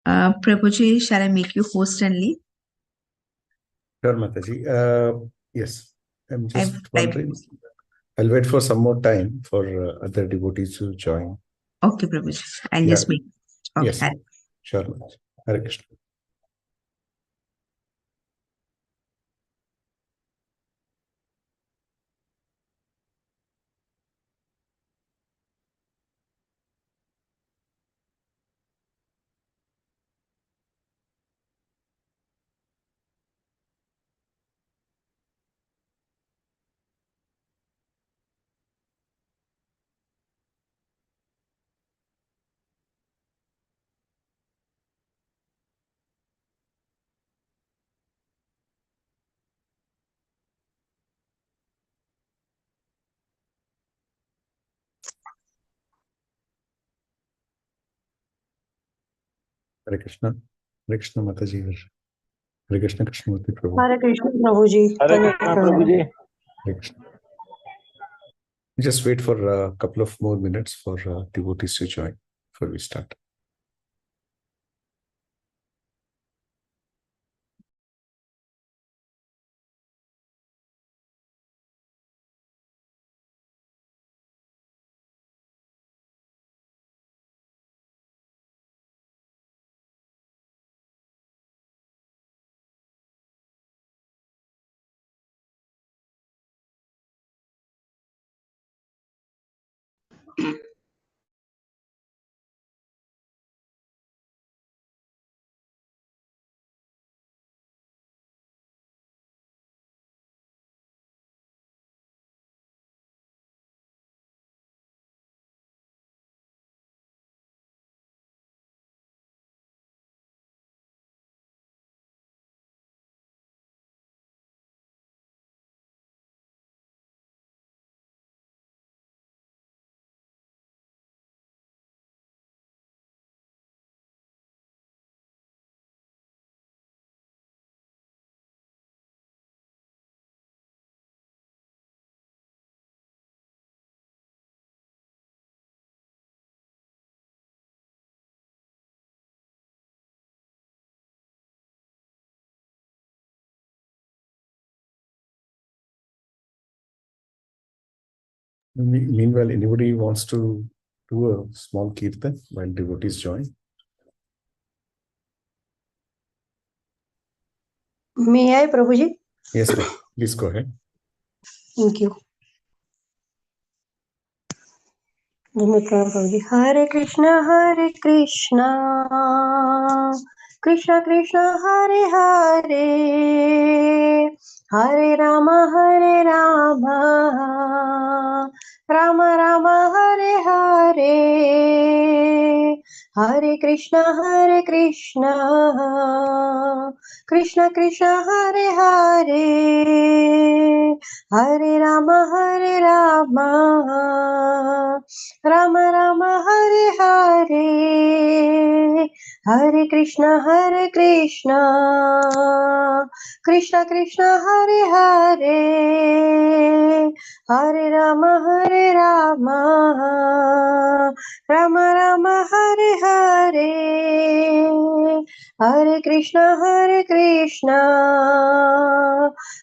Prabhuji, shall I make you host and lead? Sure, Mataji. Yes, I'm just I've wondering. I'll wait for some more time for other devotees to join. Okay, Prabhuji. I'll Yeah. just make. Okay. Yes, sure, Mataji. Hare Krishna. Hare Krishna. Hare Krishna, Mataji. Hare Krishna, Krishnamurti Prabhu. Hare Krishna Prabhuji. Hare Krishna Prabhuji. Hare Krishna. Just wait for a couple of more minutes for devotees to join before we start. Meanwhile, anybody wants to do a small kirtan while devotees join? May I, Prabhuji? Yes, ma'am. Please go ahead. Thank you. Prabhuji. Hare Krishna, Krishna Krishna, Hare Hare, Hare Rama, Rama Rama, Hare Hare, Hare Krishna, Krishna Krishna, Hare Hare, Hare Rama, Rama Rama, Hare Hare, Hare Krishna, Krishna Krishna, Hare Hare, Hare Rama, Rama Rama, Hare Hare, Hare Krishna,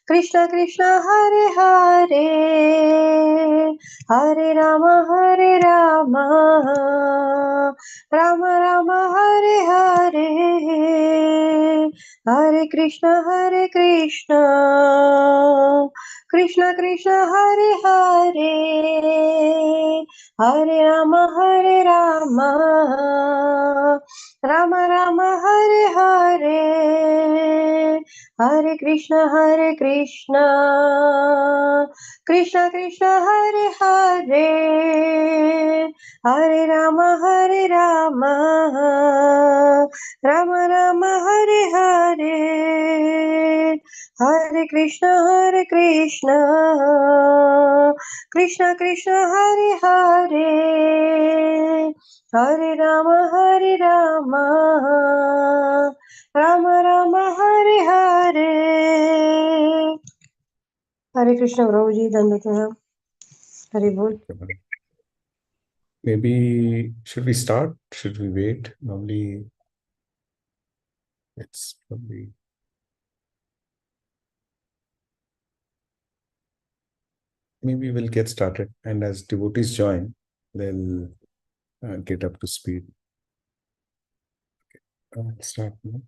Krishna Krishna, Hare Hare, Hare Rama, Rama Rama, Hare Hare, Hare Krishna, Krishna Krishna, Hare Hare, Hare Rama, Rama Rama, Hare Hare, Hare Krishna, Krishna Krishna, Hare Hare, Hare Rama, Rama Rama, Hare Hare, Hare Krishna, Krishna Krishna, Hare Hare, Hare Rama, Rama Rama, Hare Hare. Hare Krishna, Prabhuji, Dandapranam. Hare Bol. Maybe should we start? Should we wait? Normally, It's probably maybe we'll get started, and as devotees join, they'll get up to speed. Start now.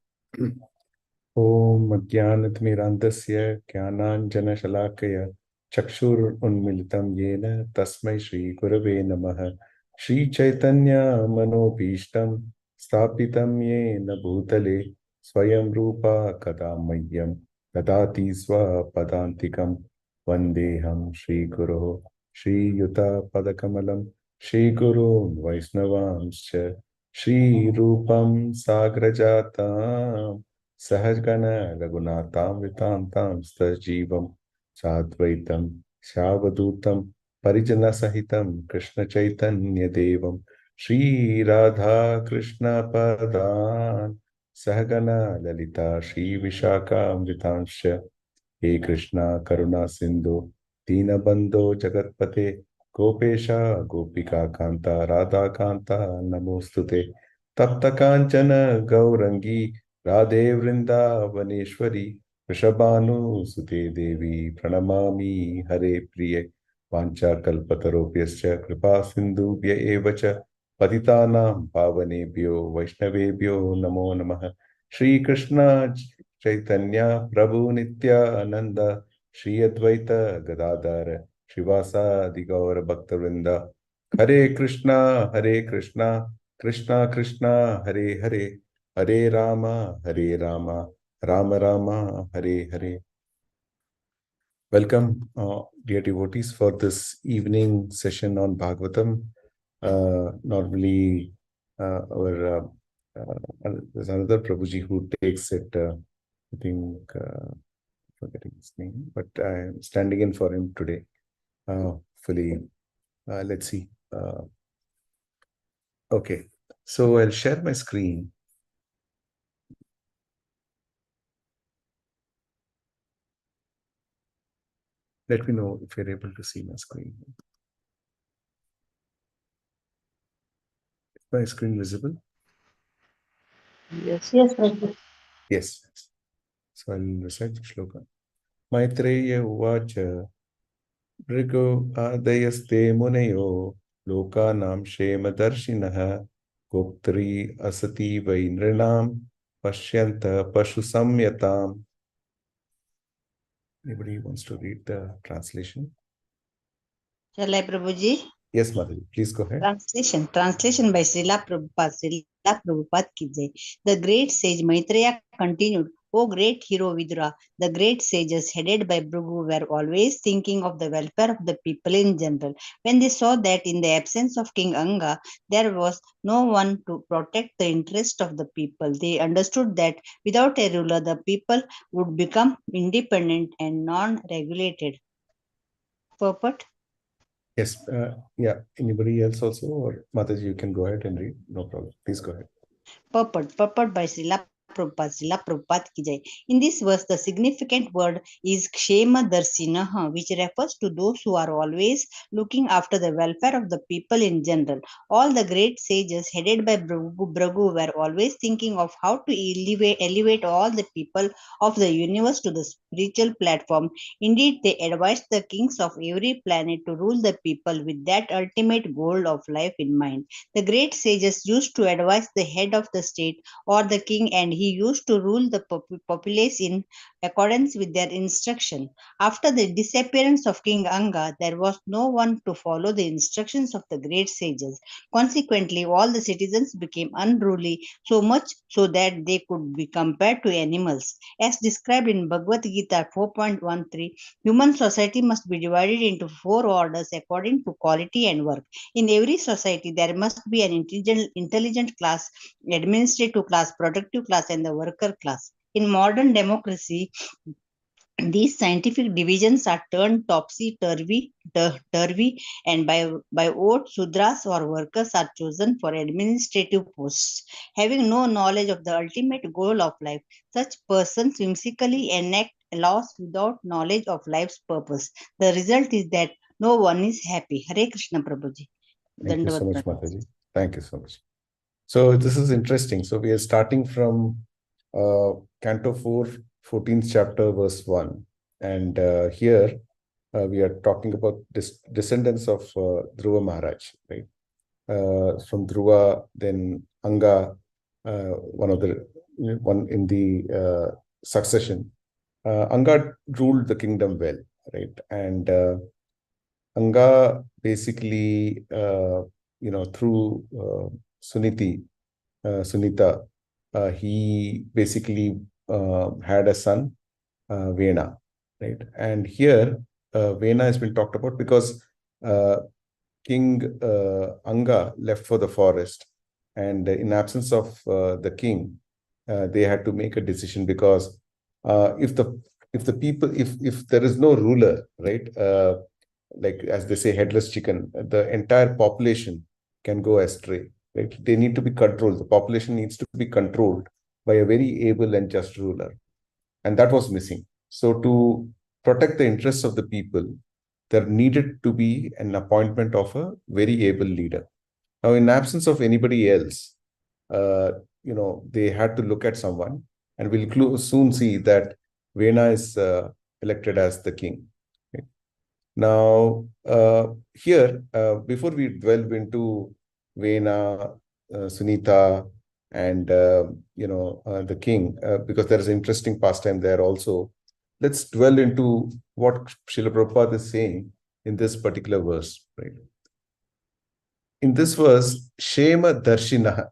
ॐ अज्ञानतिमिरान्धस्य ज्ञानाञ्जनशलाकया चक्षुरुन्मिलितं येन तस्मै श्रीगुरवे नमः। श्रीचैतन्यमनोभीष्टं स्थापितं येन भूतले स्वयं रूपा कदा मह्यं ददाति स्वपदान्तिकं। वन्देऽहं श्रीगुरोः श्रीयुतपदकमलं श्रीगुरून् वैष्णवांश्च श्रीरूपं साग्रजाताम् सहगण रघुनाथामृतां सजीवं साद्वैतं सावधूतं परिजनसहितं कृष्णचैतन्यदेवं श्रीराधा कृष्णपदान् सहगण ललिता श्रीविशाखामृतांश्च। हे कृष्णा करुणा सिंधु दीनबंधो जगत्पते गोपेश गोपिका कांता राधा कांता नमोस्तुते। तप्त कांचन गौरंगी राधे वृंदावनेश्वरी वृषभानुसुते देवी प्रणमामि हरे प्रिये। वाञ्छाकल्पतरुभ्यश्च कृपा सिन्धुभ्य एव च पतितानां पावनेभ्यो वैष्णवेभ्यो नमो नमः। श्रीकृष्ण चैतन्य प्रभु नित्यानंद श्री अद्वैत गदाधर श्रीवासादि गौर भक्तवृंद। हरे कृष्णा कृष्णा कृष्णा हरे हरे, हरे Ram Ram Ram Hare Hare. Welcome, dear devotees, for this evening session on Bhagavatam. Normally, there's another Prabhuji who takes it, I think, forgetting his name, but I'm standing in for him today. Fully, let's see. Okay, so I'll share my screen. Let me know if you're able to see my screen. Is my screen visible? Yes, Prabhu. Yes. So I'll recite the shloka. Maitreya uvacha भृगो आदयस्ते मुनयो लोकानां क्षेमदर्शिनः गोप्त्री असति वै नृणां पश्यन्त पशुसंयताम्. Anybody wants to read the translation? Shall I, Prabhuji? Yes, Madhavi, please go ahead. Translation by Srila Prabhupada. Srila Prabhupada ki jai. The great sage Maitreya continued, O great hero Vidura, the great sages headed by Bhrigu were always thinking of the welfare of the people in general. When they saw that in the absence of King Anga, there was no one to protect the interest of the people, they understood that without a ruler, the people would become independent and non-regulated. Purport? Yes, yeah. Anybody else also? Or Mataji, you can go ahead and read. No problem. Please go ahead. Purport by Srila Prabhupada ki jai. In this verse, the significant word is Kshema Darsinaha, which refers to those who are always looking after the welfare of the people in general. All the great sages headed by Bhrigu were always thinking of how to elevate all the people of the universe to the spiritual platform. Indeed, they advised the kings of every planet to rule the people with that ultimate goal of life in mind. The great sages used to advise the head of the state or the king, and he used to rule the populace in accordance with their instruction. After the disappearance of King Anga, there was no one to follow the instructions of the great sages. Consequently, all the citizens became unruly, so much so that they could be compared to animals. As described in Bhagavad Gita 4.13, human society must be divided into 4 orders according to quality and work. In every society, there must be an intelligent class, administrative class, productive class, and the worker class. In modern democracy, these scientific divisions are turned topsy-turvy, and by vote, Sudras or workers are chosen for administrative posts. Having no knowledge of the ultimate goal of life, such persons whimsically enact laws without knowledge of life's purpose. The result is that no one is happy. Hare Krishna Prabhuji. Thank you so much, Mataji. Thank you so much. So this is interesting. So we are starting from Canto 4, 14th chapter, verse 1. And here we are talking about descendants of Dhruva Maharaj, right? From Dhruva, then Anga, one in the succession. Anga ruled the kingdom well, right? And Anga basically, through Sunita, he basically had a son, Vena, right? And here, Vena has been talked about because King Anga left for the forest, and in absence of the king, they had to make a decision because if the people, if there is no ruler, right, like as they say, headless chicken, the entire population can go astray, right? They need to be controlled. The population needs to be controlled by a very able and just ruler, and that was missing. So to protect the interests of the people, there needed to be an appointment of a very able leader. Now, in absence of anybody else, they had to look at someone, and we'll soon see that Vena is elected as the king. Okay. Now, here, before we delve into Vena, Sunita, and the king, because there is an interesting pastime there also, let's dwell into what Srila Prabhupada is saying in this particular verse, right? In this verse, Shema Darshinaha,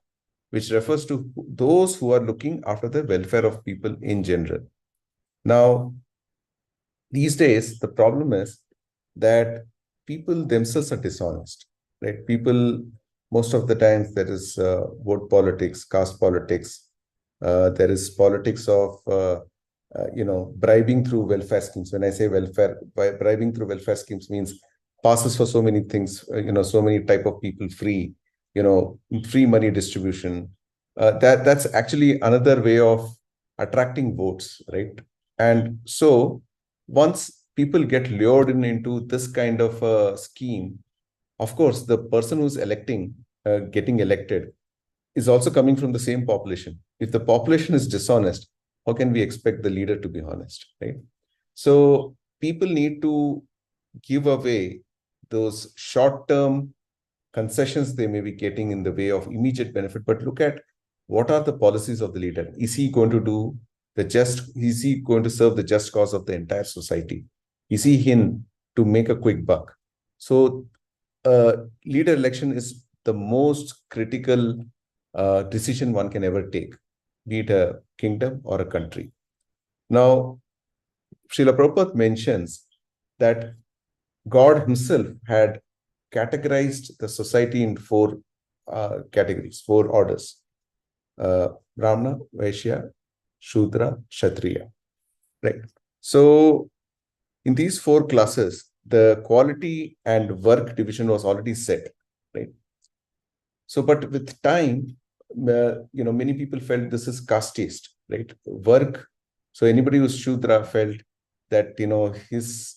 which refers to those who are looking after the welfare of people in general. Now, these days, the problem is that people themselves are dishonest, right? People, most of the times, there is vote politics, caste politics, there is politics of bribing through welfare schemes. When I say welfare, bribing through welfare schemes means passes for so many things, so many type of people free, free money distribution. That's actually another way of attracting votes, right? And so once people get lured into this kind of a scheme, of course, the person who's getting elected, is also coming from the same population. If the population is dishonest, how can we expect the leader to be honest, right? So people need to give away those short-term concessions they may be getting in the way of immediate benefit, but look at what are the policies of the leader. Is he going to do is he going to serve the just cause of the entire society? Is he in to make a quick buck? So leader election is the most critical decision one can ever take, be it a kingdom or a country. Now, Srila Prabhupada mentions that God himself had categorized the society in four categories, four orders: Brahmana, Vaishya, Shudra, Kshatriya. Right. So, in these four classes, the quality and work division was already set. Right. So, but with time, many people felt this is casteist, right? Work. So anybody who's Shudra felt that, his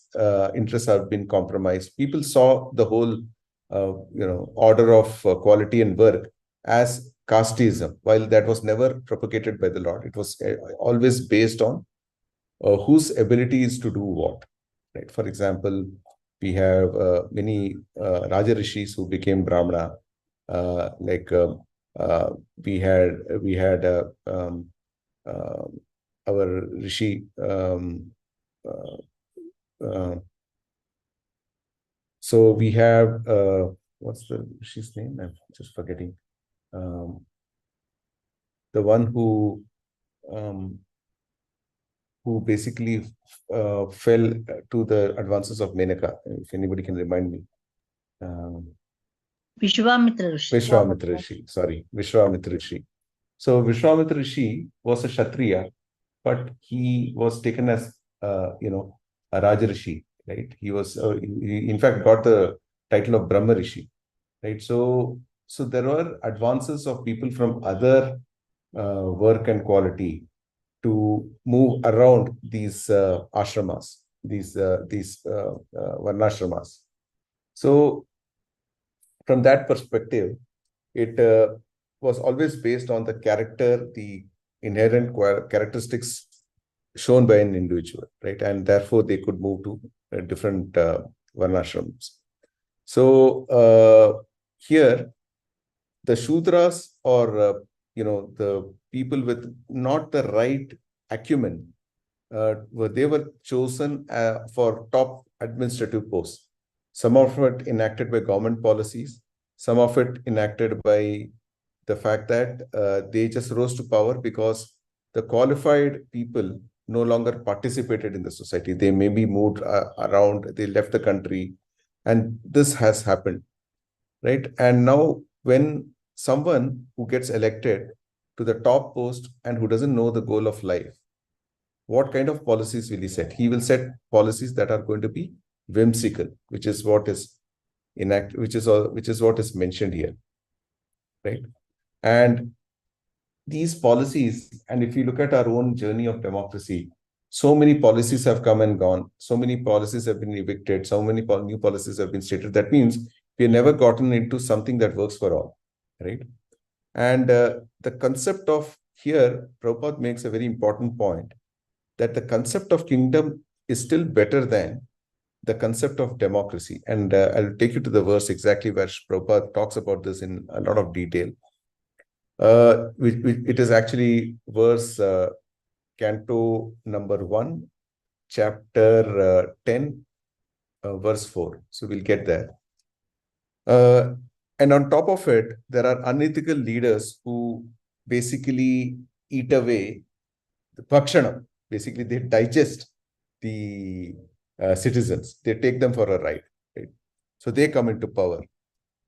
interests have been compromised. People saw the whole, order of quality and work as casteism, while that was never propagated by the Lord. It was always based on whose ability is to do what, right? For example, we have many Raja Rishis who became Brahmana. We had our Rishi. So we have what's the Rishi's name? I'm just forgetting. The one who basically fell to the advances of Menaka. If anybody can remind me. Vishwamitra Rishi. Vishwamitra Rishi. Sorry, Vishwamitra Rishi. So Vishwamitra Rishi was a Kshatriya, but he was taken as a Raja Rishi, right? He was he in fact got the title of Brahma Rishi, right? So there were advances of people from other work and quality to move around these ashramas, these varnashramas. So from that perspective, it was always based on the character, the inherent characteristics shown by an individual, right? And therefore, they could move to different varnashrams. So here, the Shudras or the people with not the right acumen, they were chosen for top administrative posts. Some of it enacted by government policies, some of it enacted by the fact that they just rose to power because the qualified people no longer participated in the society. They maybe moved around, they left the country, and this has happened, right? And now when someone who gets elected to the top post and who doesn't know the goal of life, what kind of policies will he set? He will set policies that are going to be whimsical, which is what is which is what is mentioned here, right? And these policies, and if you look at our own journey of democracy, so many policies have come and gone, so many policies have been evicted, so many new policies have been stated. That means we've never gotten into something that works for all, right? And the concept of here, Prabhupada makes a very important point, that the concept of kingdom is still better than the concept of democracy. And I'll take you to the verse exactly where Prabhupada talks about this in a lot of detail. It is actually verse canto number 1, chapter 10, verse 4. So we'll get there. And on top of it, there are unethical leaders who basically eat away the bhakshanam. Basically, they digest the citizens. They take them for a ride, right? So they come into power.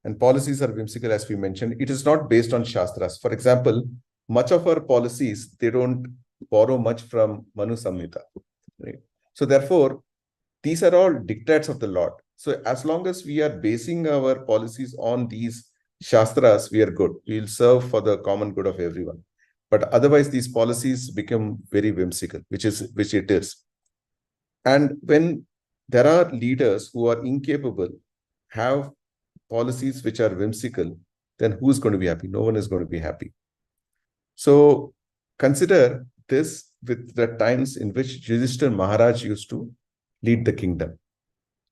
And policies are whimsical, as we mentioned. It is not based on Shastras. For example, much of our policies, they don't borrow much from Manu Samhita, right? So therefore, these are all dictates of the Lord. So as long as we are basing our policies on these Shastras, we are good. We will serve for the common good of everyone. But otherwise, these policies become very whimsical, which it is. And when there are leaders who are incapable, have policies which are whimsical, then who's going to be happy? No one is going to be happy. So consider this with the times in which Yudhishthira Maharaj used to lead the kingdom.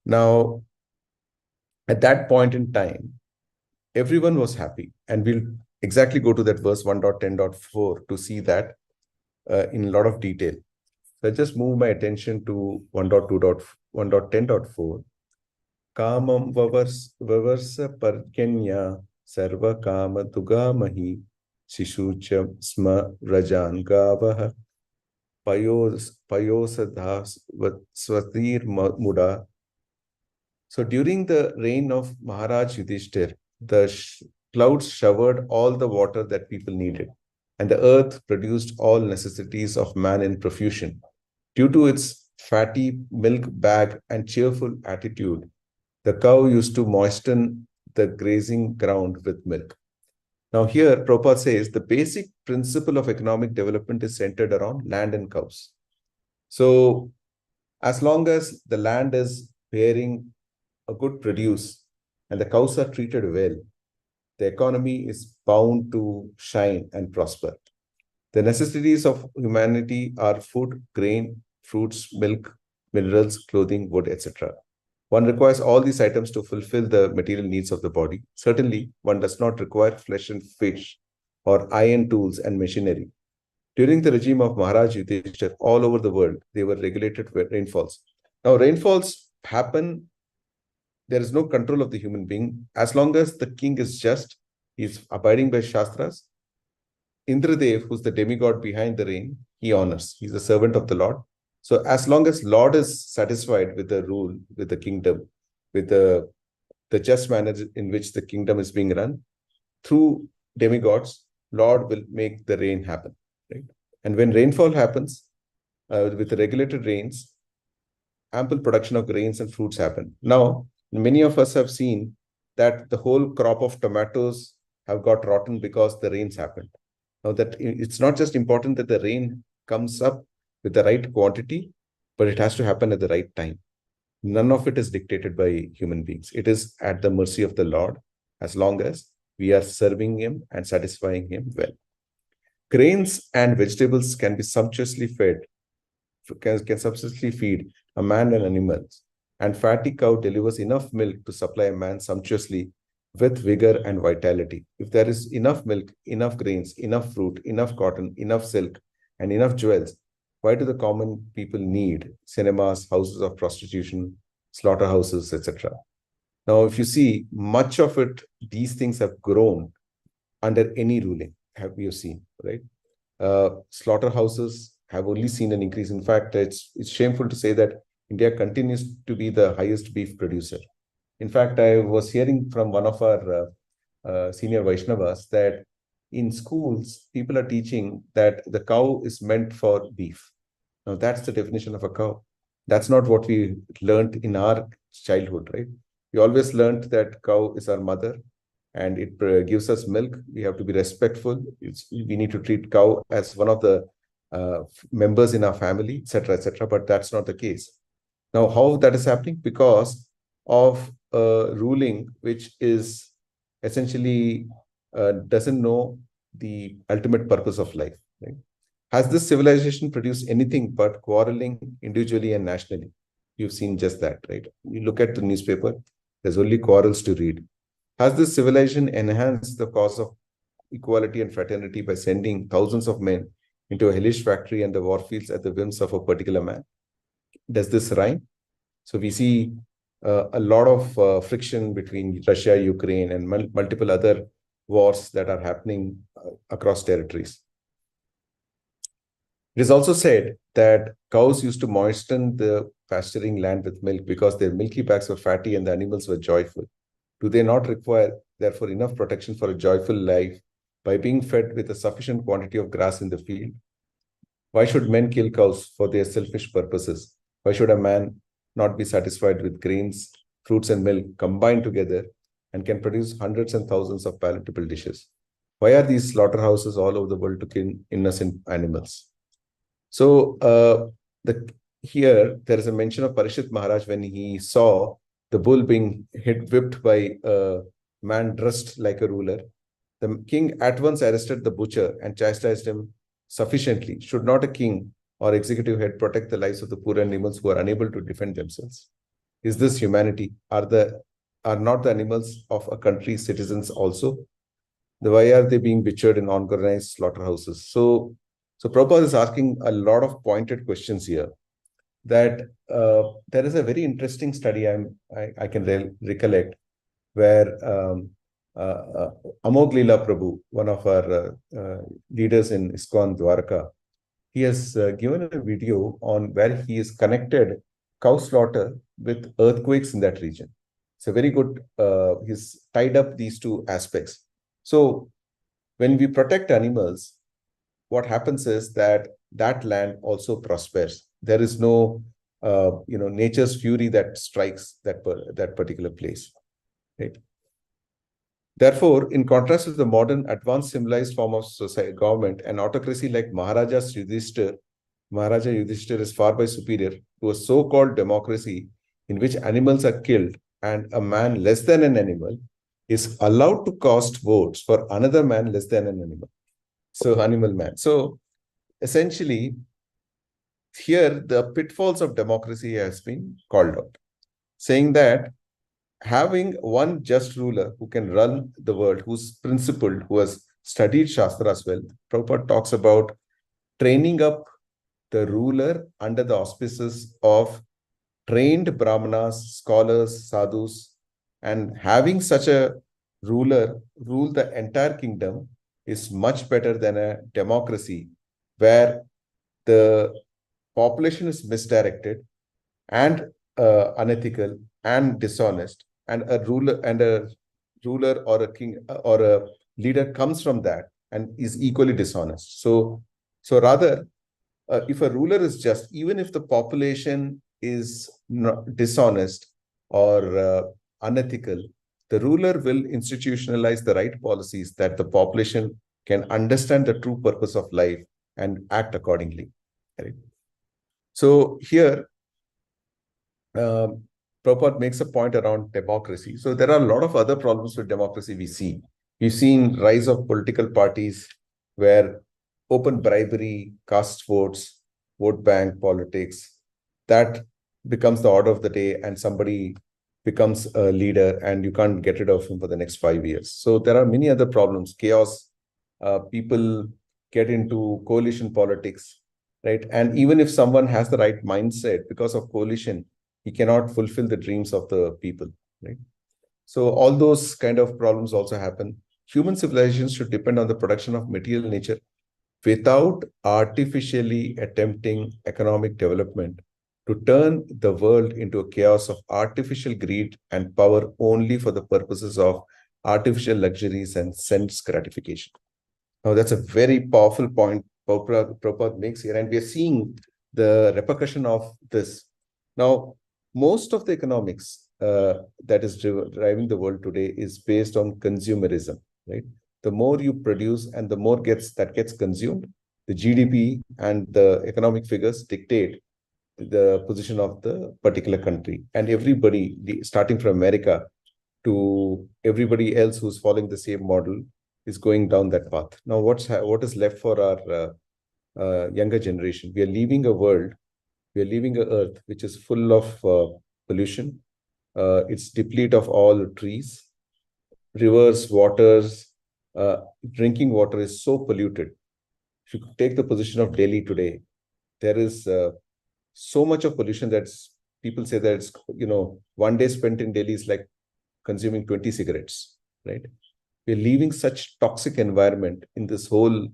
Now, at that point in time, everyone was happy. And we'll exactly go to that verse 1.10.4 to see that in a lot of detail. So I just move my attention to 1.10.4. Kamam vavarsa parkenya sarva kama dugamahi shishucha sma rajan gavaha payosadhas swatir muda. So during the reign of Maharaj Yudhishthir, the clouds showered all the water that people needed, and the earth produced all necessities of man in profusion. Due to its fatty milk bag and cheerful attitude, the cow used to moisten the grazing ground with milk. Now here, Prabhupada says the basic principle of economic development is centered around land and cows. So as long as the land is bearing a good produce and the cows are treated well, the economy is bound to shine and prosper. The necessities of humanity are food, grain, fruits, milk, minerals, clothing, wood, etc. One requires all these items to fulfill the material needs of the body. Certainly, one does not require flesh and fish or iron tools and machinery. During the regime of Maharaj Yudhishthira, all over the world, they were regulated with rainfalls. Now, rainfalls happen. There is no control of the human being. As long as the king is just, he is abiding by Shastras. Indradev, who's the demigod behind the rain, he honors. He's a servant of the Lord. So as long as Lord is satisfied with the rule, with the kingdom, with the just manner in which the kingdom is being run, through demigods, Lord will make the rain happen, right? And when rainfall happens, with the regulated rains, ample production of grains and fruits happen. Now, many of us have seen that the whole crop of tomatoes have got rotten because the rains happened. Now, that it's not just important that the rain comes up with the right quantity, but it has to happen at the right time. None of it is dictated by human beings. It is at the mercy of the Lord, as long as we are serving him and satisfying him well. Grains and vegetables can be sumptuously fed, can sumptuously feed a man and animals, and fatty cow delivers enough milk to supply a man sumptuously with vigor and vitality. If there is enough milk, enough grains, enough fruit, enough cotton, enough silk, and enough jewels, why do the common people need cinemas, houses of prostitution, slaughterhouses, etc.? Now, if you see, much of it, these things have grown under any ruling, have you seen, right? Slaughterhouses have only seen an increase. In fact, it's shameful to say that India continues to be the highest beef producer. In fact, I was hearing from one of our senior Vaishnavas that in schools, people are teaching that the cow is meant for beef. Now, that's the definition of a cow. That's not what we learned in our childhood, right? We always learned that cow is our mother and it gives us milk. We have to be respectful. We need to treat cow as one of the members in our family, etc., etc. But that's not the case. Now, how that is happening? Because of a ruling which is essentially doesn't know the ultimate purpose of life. Right? Has this civilization produced anything but quarreling individually and nationally? You've seen just that, right? You look at the newspaper, there's only quarrels to read. Has this civilization enhanced the cause of equality and fraternity by sending thousands of men into a hellish factory and the war fields at the whims of a particular man? Does this rhyme? So we see a lot of friction between Russia, Ukraine, and multiple other wars that are happening across territories. It is also said that cows used to moisten the pasturing land with milk because their milky backs were fatty and the animals were joyful. Do they not require, therefore, enough protection for a joyful life by being fed with a sufficient quantity of grass in the field? Why should men kill cows for their selfish purposes? Why should a man not be satisfied with grains, fruits, and milk combined together and can produce hundreds and thousands of palatable dishes? Why are these slaughterhouses all over the world to kill innocent animals? So here there is a mention of Parishit Maharaj when he saw the bull being whipped by a man dressed like a ruler. The king at once arrested the butcher and chastised him sufficiently. Should not a king or executive head protect the lives of the poor animals who are unable to defend themselves? Is this humanity? Are not the animals of a country's citizens also? Why are they being butchered in organized slaughterhouses? So Prabhupada is asking a lot of pointed questions here. That there is a very interesting study I can recollect where Amog Leela Prabhu, one of our leaders in ISKCON Dwarka, he has given a video on where he has connected cow slaughter with earthquakes in that region. It's a very good, he's tied up these two aspects. So when we protect animals, what happens is that land also prospers. There is no, nature's fury that strikes that particular place, right? Therefore, in contrast with the modern advanced civilized form of society, government, an autocracy like Maharaja Yudhishthir is far by superior to a so-called democracy in which animals are killed and a man less than an animal is allowed to cast votes for another man less than an animal. So animal man. So essentially, here the pitfalls of democracy has been called out, saying that having one just ruler who can run the world, who's principled, who has studied Shastra as well. Prabhupada talks about training up the ruler under the auspices of trained brahmanas, scholars, sadhus, and having such a ruler rule the entire kingdom is much better than a democracy where the population is misdirected and unethical and dishonest, and a ruler or a king or a leader comes from that and is equally dishonest. So rather, if a ruler is just, even if the population is dishonest or unethical, the ruler will institutionalize the right policies that the population can understand the true purpose of life and act accordingly. Right? So here, Prabhupada makes a point around democracy. So there are a lot of other problems with democracy we see. We've seen rise of political parties where open bribery, caste votes, vote bank politics, that becomes the order of the day, and somebody becomes a leader and you can't get rid of him for the next 5 years. So there are many other problems, chaos, people get into coalition politics, right? And even if someone has the right mindset, because of coalition, he cannot fulfill the dreams of the people, right? So all those kind of problems also happen. Human civilization should depend on the production of material nature without artificially attempting economic development to turn the world into a chaos of artificial greed and power only for the purposes of artificial luxuries and sense gratification. Now, that's a very powerful point Prabhupada makes here, and we are seeing the repercussion of this. Now, most of the economics that is driving the world today is based on consumerism, right? The more you produce and the more gets consumed, the GDP and the economic figures dictate the position of the particular country. And everybody, starting from America to everybody else who's following the same model, is going down that path. Now, what is left for our younger generation? We are leaving a world, we are leaving an earth which is full of pollution. It's depleted of all trees, rivers, waters. Drinking water is so polluted. If you take the position of Delhi today, there is so much of pollution that people say that it's, 1 day spent in Delhi is like consuming 20 cigarettes, right? We're leaving such toxic environment in this whole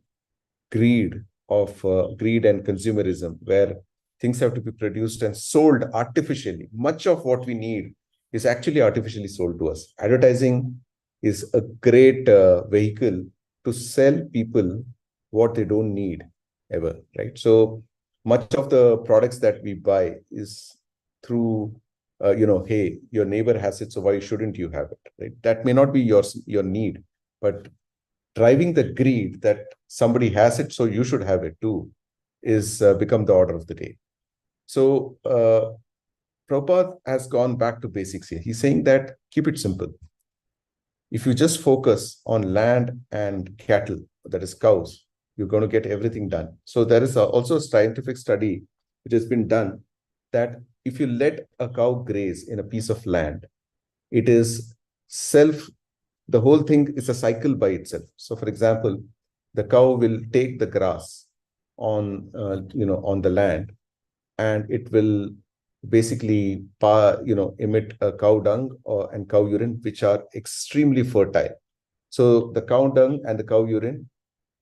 greed and consumerism, where things have to be produced and sold artificially. Much of what we need is actually artificially sold to us. Advertising is a great vehicle to sell people what they don't need ever, right? So much of the products that we buy is through, hey, your neighbor has it, so why shouldn't you have it, right? That may not be your need, but driving the greed that somebody has it, so you should have it too, is become the order of the day. So Prabhupada has gone back to basics here. He's saying that keep it simple. If you just focus on land and cattle, that is cows, you're going to get everything done. So there is also a scientific study which has been done that if you let a cow graze in a piece of land, it is the whole thing is a cycle by itself. So for example, the cow will take the grass on the land, and it will basically emit a cow dung and cow urine, which are extremely fertile. So the cow dung and the cow urine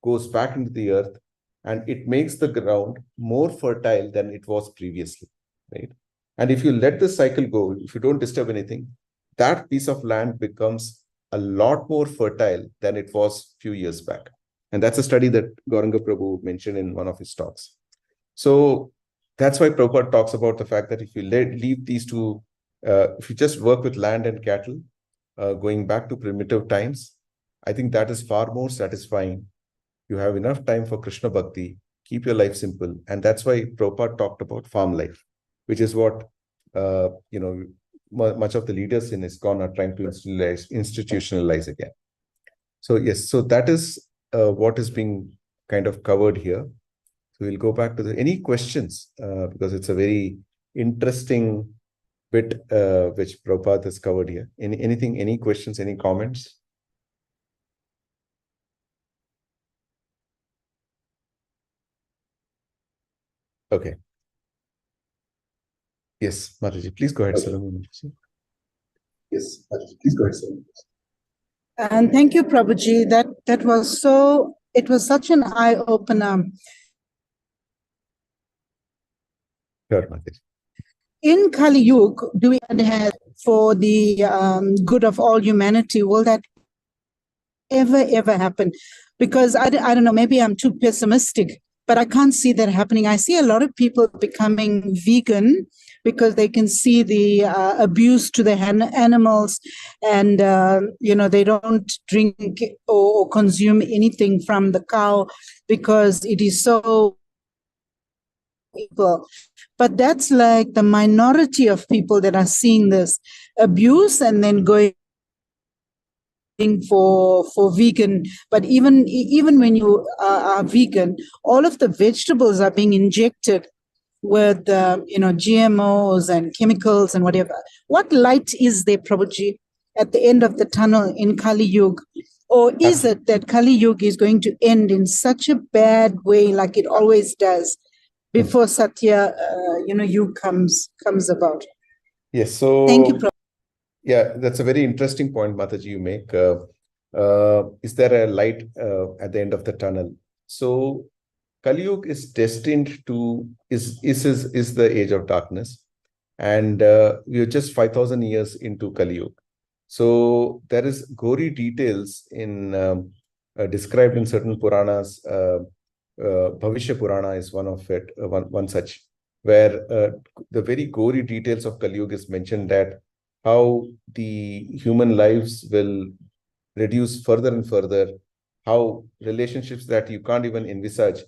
goes back into the earth, and it makes the ground more fertile than it was previously, right? And if you let this cycle go, if you don't disturb anything, that piece of land becomes a lot more fertile than it was a few years back. And that's a study that Gauranga Prabhu mentioned in one of his talks. So that's why Prabhupada talks about the fact that if you leave these two, if you just work with land and cattle, going back to primitive times, I think that is far more satisfying. You have enough time for Krishna Bhakti, keep your life simple. And that's why Prabhupada talked about farm life, which is what, much of the leaders in ISKCON are trying to institutionalize again. So yes, so that is what is being kind of covered here. So we'll go back to any questions, because it's a very interesting bit which Prabhupada has covered here. Any questions, any comments? Okay. Yes, Mataji, please go ahead, Salome. Yes, Mataji, please go ahead, Salome. And thank you, Prabhuji. That was it was such an eye-opener. Sure, Mataji. In Kali Yuga, do we have for the good of all humanity? Will that ever happen? Because I don't know, maybe I'm too pessimistic, but I can't see that happening. I see a lot of people becoming vegan because they can see the abuse to the animals, and they don't drink or consume anything from the cow because it is so evil. But that's like the minority of people that are seeing this abuse and then going for vegan, but even when you are vegan, all of the vegetables are being injected with GMOs and chemicals and whatever. What light is there, Prabhuji, at the end of the tunnel in Kali Yuga? Or is it that Kali Yuga is going to end in such a bad way, like it always does, before Satya, Yuga comes about? Yes. So Thank you, Prabhuji. yeah, that's a very interesting point, Mataji, you make. Is there a light at the end of the tunnel? So Kali Yuga is destined to is the age of darkness, and we are just 5,000 years into Kali Yuga. So there is gory details in described in certain Puranas. Bhavishya Purana is one of it, one such, where the very gory details of Kali Yuga is mentioned, that how the human lives will reduce further and further, how relationships that you can't even envisage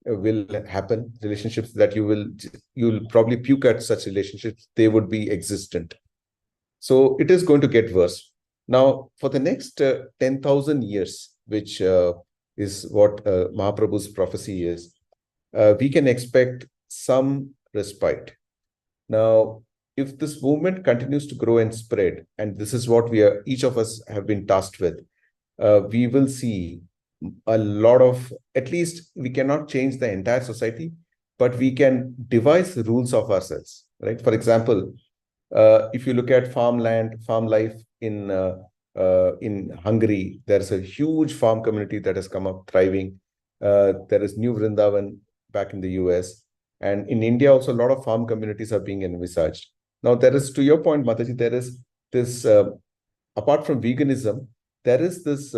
will happen, relationships that you'll probably puke at, such relationships, they would be existent. So it is going to get worse. Now, for the next 10,000 years, which is what Mahaprabhu's prophecy is, we can expect some respite. Now, if this movement continues to grow and spread, and this is what each of us have been tasked with, we will see a lot of, at least we cannot change the entire society, but we can devise rules of ourselves, right? For example, if you look at farm life in Hungary, there's a huge farm community that has come up thriving. There is New Vrindavan back in the US. And in India, also, a lot of farm communities are being envisaged. Now, there is, to your point, Mataji, there is this, apart from veganism, there is this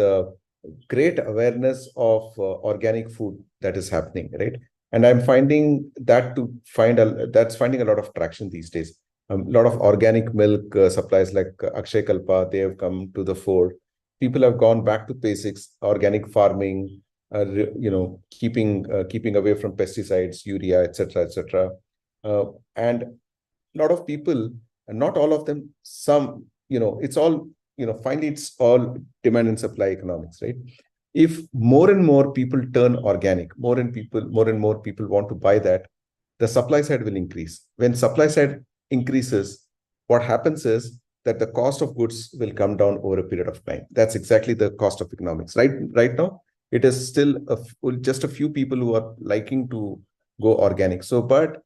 great awareness of organic food that is happening, right? And I'm finding that that's finding a lot of traction these days. A lot of organic milk supplies like Akshay Kalpa, they have come to the fore. People have gone back to basics, organic farming, keeping away from pesticides, urea, etc., etc. And a lot of people, and not all of them, some, it's all, finally, it's all demand and supply economics, right? If more and more people turn organic, more and more people want to buy that, the supply side will increase. When supply side increases, what happens is that the cost of goods will come down over a period of time. That's exactly the cost of economics. Right now, it is still just a few people who are liking to go organic. So, but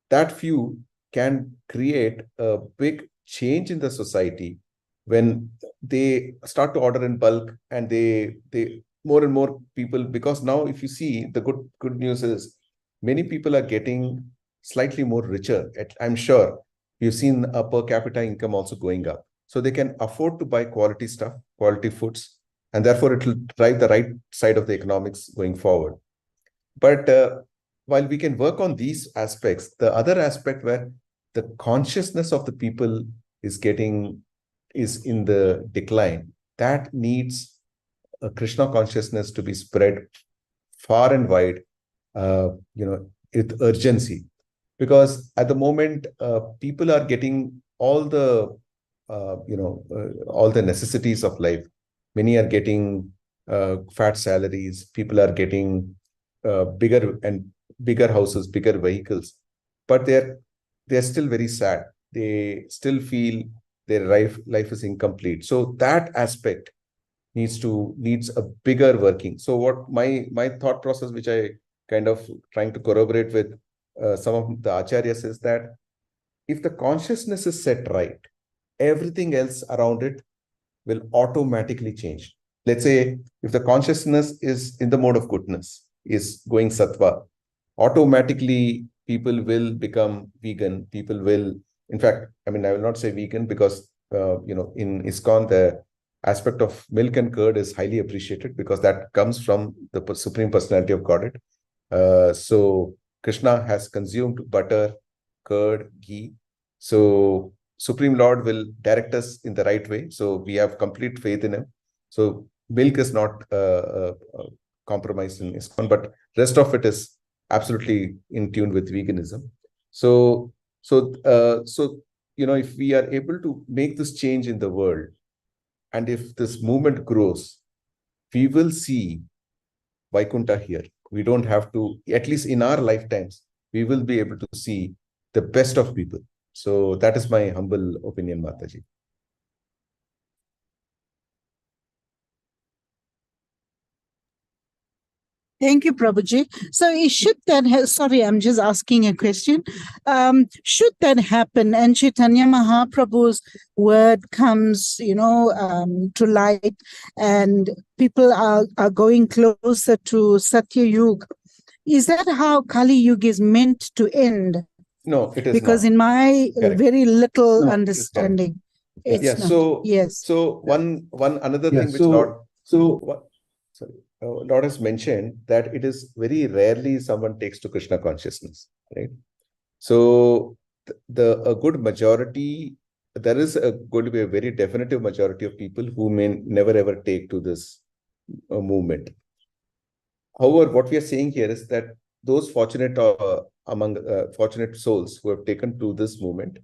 that few can create a big change in the society when they start to order in bulk, and they more and more people, because now if you see, the good news is many people are getting slightly more richer. I'm sure you've seen a per capita income also going up, so they can afford to buy quality stuff, quality foods, and therefore it will drive the right side of the economics going forward. But while we can work on these aspects, the other aspect where the consciousness of the people is in the decline, that needs a Krishna consciousness to be spread far and wide, with urgency. Because at the moment, people are getting all the necessities of life. Many are getting fat salaries. People are getting bigger houses, bigger vehicles, but they're still very sad. They still feel their life is incomplete. So that aspect needs a bigger working. So what my thought process, which I kind of trying to corroborate with some of the acharyas, is that if the consciousness is set right, everything else around it will automatically change. Let's say if the consciousness is in the mode of goodness, is going sattva, automatically people will become vegan. People will, in fact, I will not say vegan, because in ISKCON, the aspect of milk and curd is highly appreciated, because that comes from the Supreme Personality of Godhead. So Krishna has consumed butter, curd, ghee. So Supreme Lord will direct us in the right way. So we have complete faith in him. So milk is not compromised in ISKCON, but rest of it is absolutely in tune with veganism. So if we are able to make this change in the world, And if this movement grows, we will see Vaikuntha here. We don't have to, at least in our lifetimes, we will be able to see the best of people. So that is my humble opinion, Mataji. Thank you, Prabhuji. So it should that sorry, I'm just asking a question. Should that happen and Chaitanya Mahaprabhu's word comes, to light and people are going closer to Satya Yuga, is that how Kali Yuga is meant to end? No, it is because not. in my Correct. very little No, understanding, it's yeah. not. So Yes. So one another thing which Lord has mentioned, that it is very rarely someone takes to Krishna consciousness, right? So a good majority, there is going to be a very definitive majority of people who may never ever take to this movement. However, what we are saying here is that those fortunate among fortunate souls who have taken to this movement,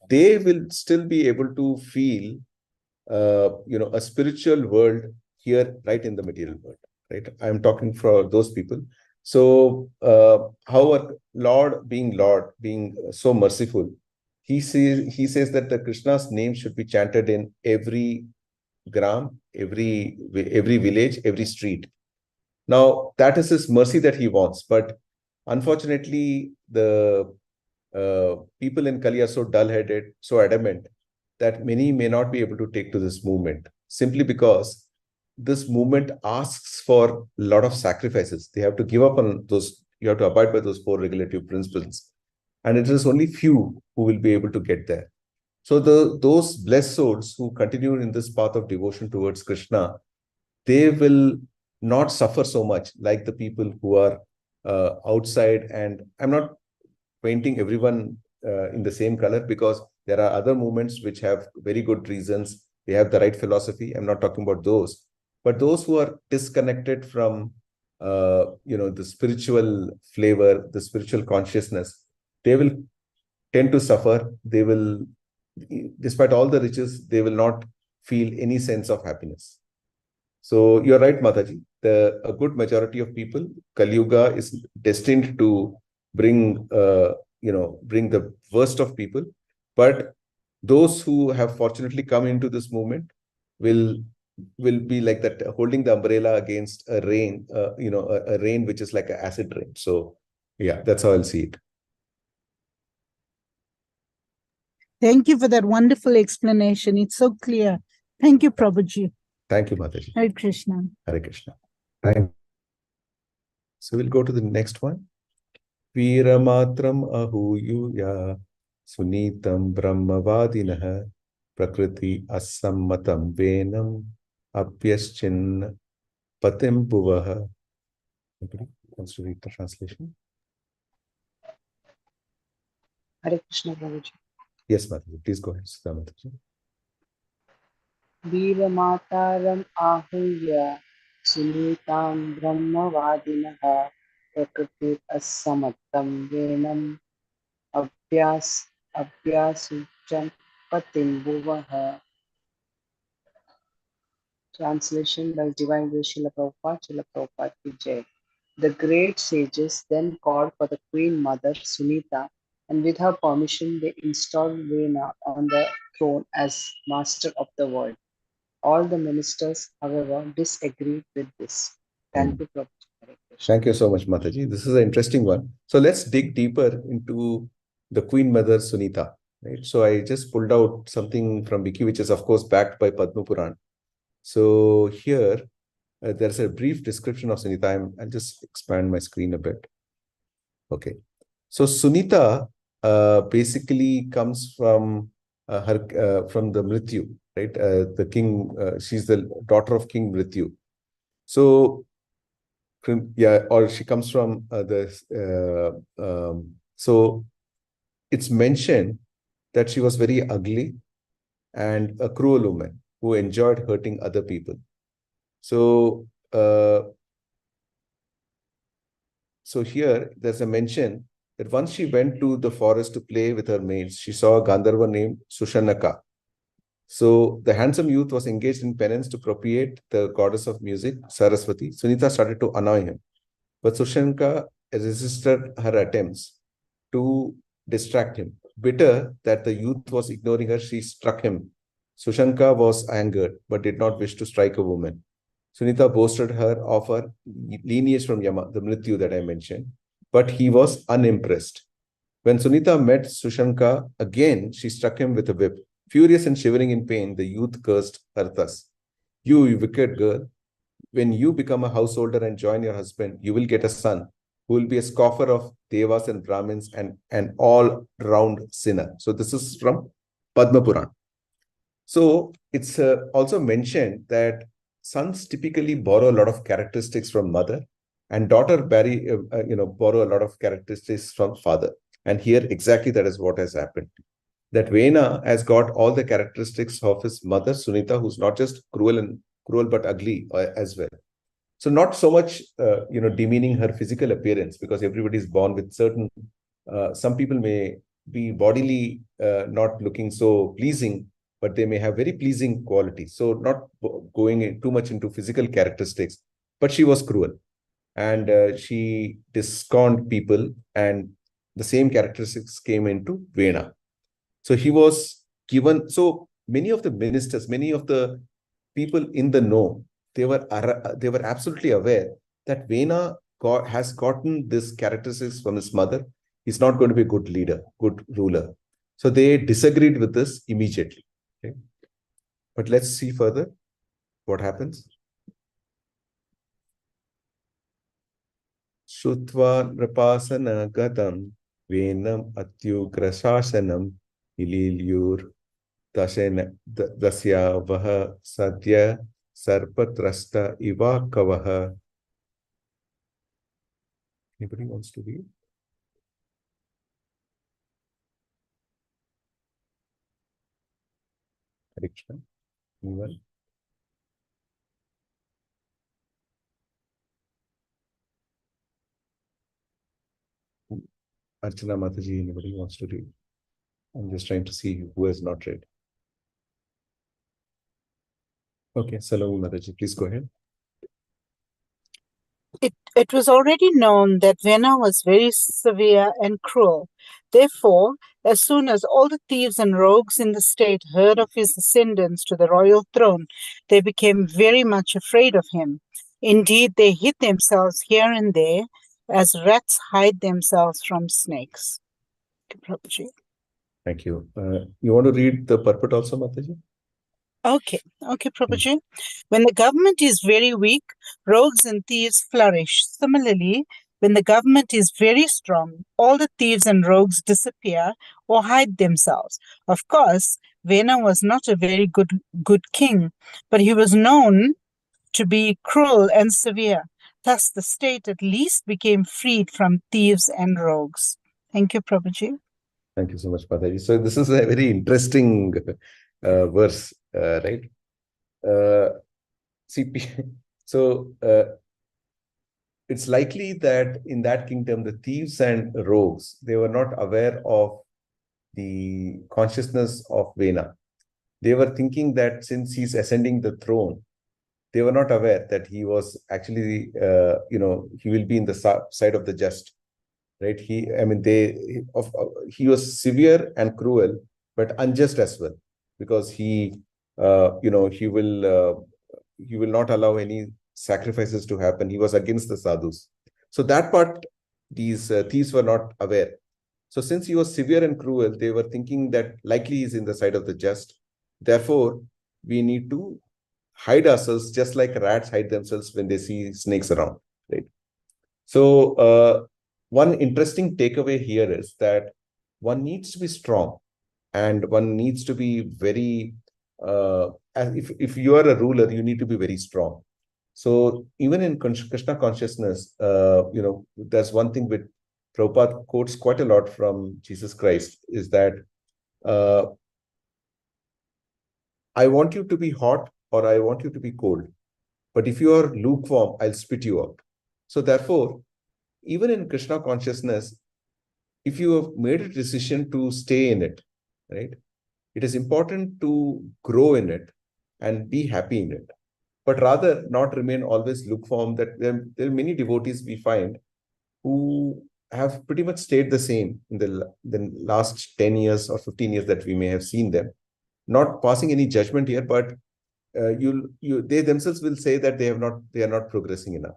they will still be able to feel a spiritual world here, right in the material world, right? I'm talking for those people. So however, Lord being so merciful, he says that the Krishna's name should be chanted in every gram, every village, every street. Now that is his mercy that he wants, but unfortunately the people in Kali are so dull-headed, so adamant, that many may not be able to take to this movement, simply because this movement asks for a lot of sacrifices. They have to give up on those, you have to abide by those 4 regulative principles. And it is only few who will be able to get there. So those blessed souls who continue in this path of devotion towards Krishna, they will not suffer so much like the people who are outside. And I'm not painting everyone in the same color, because there are other movements which have very good reasons. They have the right philosophy. I'm not talking about those, but those who are disconnected from the spiritual flavor, the spiritual consciousness, they will tend to suffer. They will, despite all the riches, they will not feel any sense of happiness. So you're right, Mataji. A good majority of people, Kali Yuga is destined to bring the worst of people. But those who have fortunately come into this movement will be like that, holding the umbrella against a rain, a rain which is like an acid rain. So yeah, that's how I'll see it. Thank you for that wonderful explanation. It's so clear. Thank you, Prabhuji. Thank you, Mataji. Hare Krishna. Hare Krishna. Thank. So we'll go to the next one. Veeramatram ahuyuya sunitam brahmavadinah prakriti asammatam venam apyaschin patim bhuvaha. Anybody wants to read the translation? Hare Krishna Prabhuji. Yes, Mataji. Please go ahead, Mataji. Veeramataram ahulya sunitam brahmavadinaha prakriti asamatam venam abhyasuchan patim bhuvaha. Translation by Divine Grace Srila Prabhupada, Srila Prabhupada ki Jai. The great sages then called for the Queen Mother Sunita, and with her permission they installed Vena on the throne as master of the world. All the ministers, however, disagreed with this. Thank you, Prabhupada. Thank you so much, Mataji. This is an interesting one. So let's dig deeper into the Queen Mother Sunita. Right? So I just pulled out something from Wiki, which is of course backed by Padma Puran. So here, there's a brief description of Sunita. I'll just expand my screen a bit. Okay. So Sunita basically comes from from the Mrityu, right? The king, she's the daughter of King Mrityu. So, yeah, or she comes from so it's mentioned that she was very ugly and a cruel woman who enjoyed hurting other people. So, so here there's a mention that once she went to the forest to play with her maids, she saw a Gandharva named Sushanaka. So the handsome youth was engaged in penance to propitiate the goddess of music, Saraswati. Sunita started to annoy him, but Sushanka resisted her attempts to distract him. Bitter that the youth was ignoring her, she struck him. Sushanka was angered, but did not wish to strike a woman. Sunita boasted her of her lineage from Yama, the Mrityu that I mentioned, but he was unimpressed. When Sunita met Sushanka again, she struck him with a whip. Furious and shivering in pain, the youth cursed her thus. You wicked girl, when you become a householder and join your husband, you will get a son who will be a scoffer of Devas and Brahmins and an all-round sinner. So this is from Padma Puran. So it's also mentioned that sons typically borrow a lot of characteristics from mother, and daughter borrow a lot of characteristics from father. And here exactly that is what has happened. That Vena has got all the characteristics of his mother Sunita, who's not just cruel but ugly as well. So not so much demeaning her physical appearance, because everybody is born with certain. Some people may be bodily not looking so pleasing, but they may have very pleasing qualities. So not going too much into physical characteristics, but she was cruel, and she disconned people, and the same characteristics came into Vena. So he was given. So many of the ministers, many of the people in the know, they were absolutely aware that Vena has gotten this characteristics from his mother. He's not going to be a good leader, good ruler. So they disagreed with this immediately. Okay? But let's see further what happens. Shutva Rapasana Gadam Venam Atyugrasasanam Ililyur Dasya Vaha Sadya Sarpatrasta Iva Kavaha. Anybody wants to read? Pariksha? Anyone? Archana Mataji, anybody wants to read? I'm just trying to see who has not read. Okay, Salome Mataji, please go ahead. It was already known that Vena was very severe and cruel. Therefore, as soon as all the thieves and rogues in the state heard of his ascendance to the royal throne, they became very much afraid of him. Indeed, they hid themselves here and there as rats hide themselves from snakes. Prabhuji. Thank you. You want to read the purport also, Mataji? Okay, Prabhuji. When the government is very weak, rogues and thieves flourish. Similarly, when the government is very strong, all the thieves and rogues disappear or hide themselves. Of course, Vena was not a very good king, but he was known to be cruel and severe. Thus, the state at least became freed from thieves and rogues. Thank you, Prabhuji. Thank you so much, Mataji. So this is a very interesting verse, right? So it's likely that in that kingdom, the thieves and rogues, they were not aware of the consciousness of Vena. They were thinking that since he's ascending the throne, they were not aware that he was actually, he will be in the side of the just, right? He was severe and cruel, but unjust as well, because he will not allow any sacrifices to happen. He was against the sadhus. So that part, these thieves were not aware. So since he was severe and cruel, they were thinking that likely he's in the side of the just. Therefore, we need to hide ourselves just like rats hide themselves when they see snakes around, right? So one interesting takeaway here is that one needs to be strong, and one needs to be very, if you are a ruler, you need to be very strong. So even in Krishna consciousness, there's one thing which Prabhupada quotes quite a lot from Jesus Christ, is that I want you to be hot or I want you to be cold. But if you are lukewarm, I'll spit you out. So therefore, even in Krishna consciousness, if you have made a decision to stay in it, right, it is important to grow in it and be happy in it, but rather not remain always lukewarm. That there are many devotees we find who have pretty much stayed the same in the last 10 years or 15 years that we may have seen them. Not passing any judgment here, but they themselves will say that they are not progressing enough.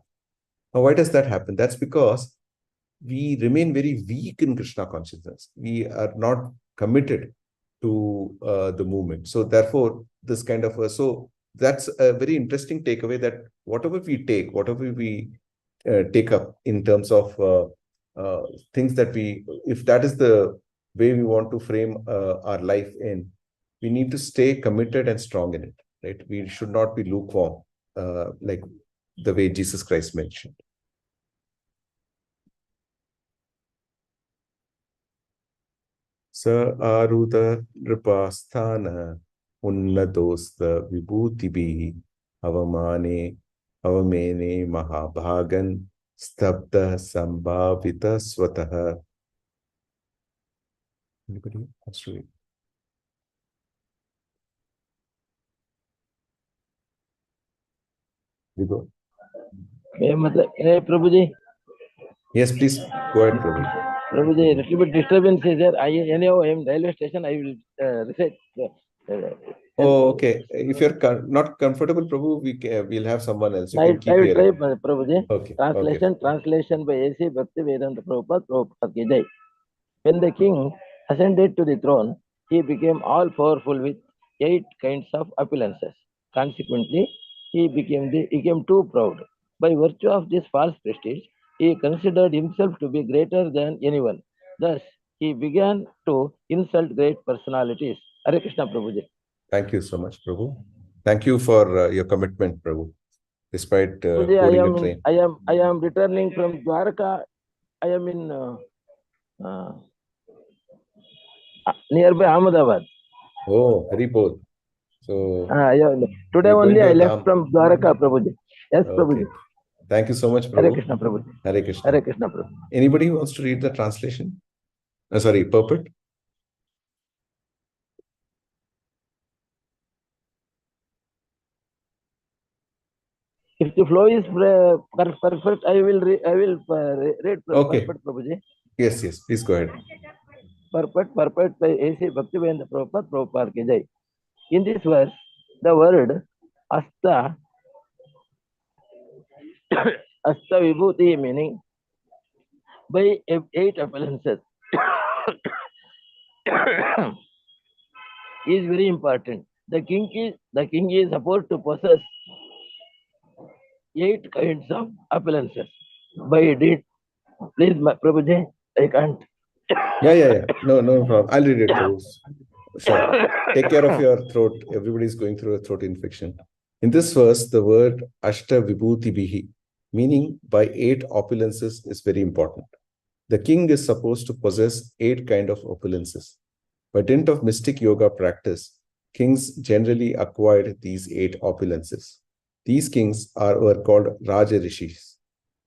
Now, why does that happen? That's because we remain very weak in Krishna consciousness. We are not committed to the movement. So therefore, this kind of so that's a very interesting takeaway, that whatever we take up in terms of things that if that is the way we want to frame our life in, we need to stay committed and strong in it, right? We should not be lukewarm, like the way Jesus Christ mentioned. Sa aruda nripasthana unnadosta vibhutibi avamane avamene mahabhagan stabda sambhavita swataha. Anybody wants to read? You go. Prabhu ji. Yes, please go ahead, Prabhu. Prabhu ji, little bit disturbance is there. Anyhow, I am railway station. I will recite. Oh, okay. If you're not comfortable, Prabhu, we'll have someone else. You I can keep will hearing. try, Prabhu ji. Okay. Translation by A.C. Bhakti Vedanta Prabhupada ki jai. When the king ascended to the throne, he became all powerful with 8 kinds of opulences. Consequently, he became too proud. By virtue of this false prestige, he considered himself to be greater than anyone. Thus, he began to insult great personalities. Hare Krishna, Prabhuji. Thank you so much, Prabhu. Thank you for your commitment, Prabhu. Despite Prabhuji, boarding a train. I am returning from Dwarka. I am in nearby Ahmedabad. Oh, very bold. So today only I left from Dwarka, Prabhuji. Yes, Prabhuji. Okay. Thank you so much, Prabhu. Hare Krishna, Prabhuji. Hare Krishna. Hare Krishna, Prabhu. Anybody who wants to read the translation? Sorry, purport? If the flow is perfect, I will read Okay. purport, Prabhuji. Yes, please go ahead. Purport by A.C. Bhakti Vedanta Prabhupada ki jai. In this verse, the word Asta Vibhuti, meaning by 8 appearances, is very important. The king is supposed to possess 8 kinds of appearances. By did, please, Prabhuji, I can't. Yeah. No problem. I'll read it, Prabhu. Sure. Take care of your throat. Everybody's going through a throat infection. In this verse, the word Ashta Vibhuti Bihi, meaning by 8 opulences, is very important. The king is supposed to possess 8 kind of opulences. By dint of mystic yoga practice, kings generally acquired these 8 opulences. These kings were called Raja Rishis,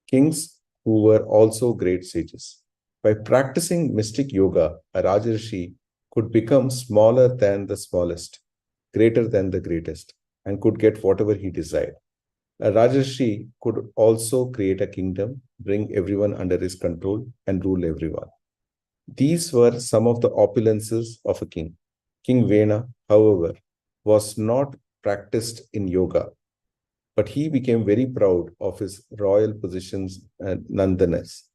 kings who were also great sages. By practicing mystic yoga, a Raja Rishi could become smaller than the smallest, greater than the greatest, and could get whatever he desired. A Raja Rishi could also create a kingdom, bring everyone under his control, and rule everyone. These were some of the opulences of a king. King Vena, however, was not practiced in yoga, but he became very proud of his royal positions nonetheless.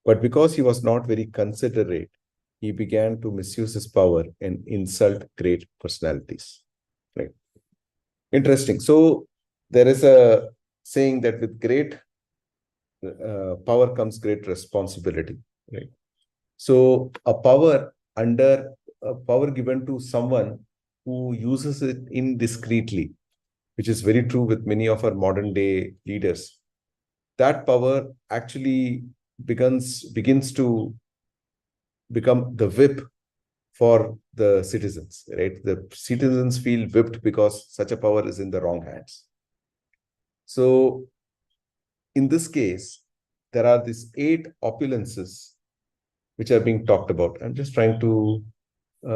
But because he was not very considerate, he began to misuse his power and insult great personalities. Right? Interesting. So there is a saying that with great power comes great responsibility. Right? So a power given to someone who uses it indiscreetly, which is very true with many of our modern day leaders, that power actually begins to become the whip for the citizens, right? The citizens feel whipped because such a power is in the wrong hands. So in this case, there are these 8 opulences which are being talked about. I'm just trying to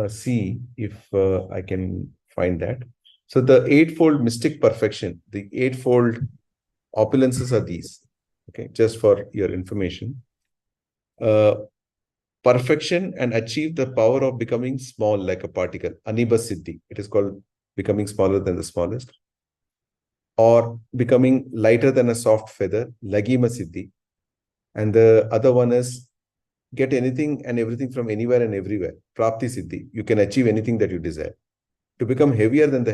see if I can find that. So the eightfold mystic perfection, the eightfold opulences are these. Okay, just for your information. Perfection and achieve the power of becoming small like a particle. Aniba Siddhi. It is called becoming smaller than the smallest. Or becoming lighter than a soft feather. Lagima Siddhi. And the other one is get anything and everything from anywhere and everywhere. Prapti Siddhi. You can achieve anything that you desire. To become heavier than the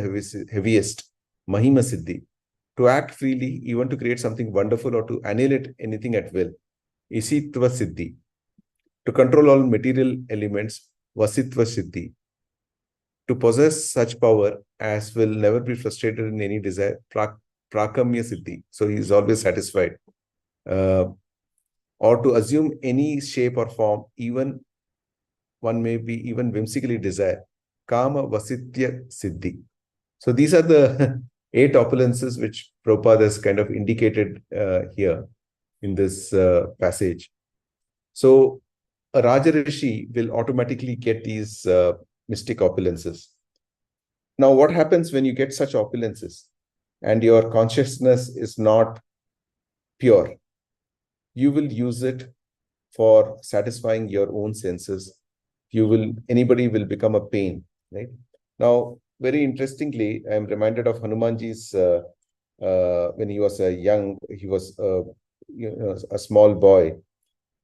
heaviest. Mahima Siddhi. To act freely, even to create something wonderful or to annihilate anything at will. Isitva Siddhi. To control all material elements. Vasitva Siddhi. To possess such power as will never be frustrated in any desire. Prakamya Siddhi. So he is always satisfied. Or to assume any shape or form, even one may be even whimsically desire. Kama Vasitya Siddhi. So these are the 8 opulences which Prabhupada has kind of indicated here in this passage. So a Raja Rishi will automatically get these mystic opulences. Now, what happens when you get such opulences and your consciousness is not pure? You will use it for satisfying your own senses. Anybody will become a pain, right? Now, very interestingly, I am reminded of Hanumanji's when he was he was a small boy,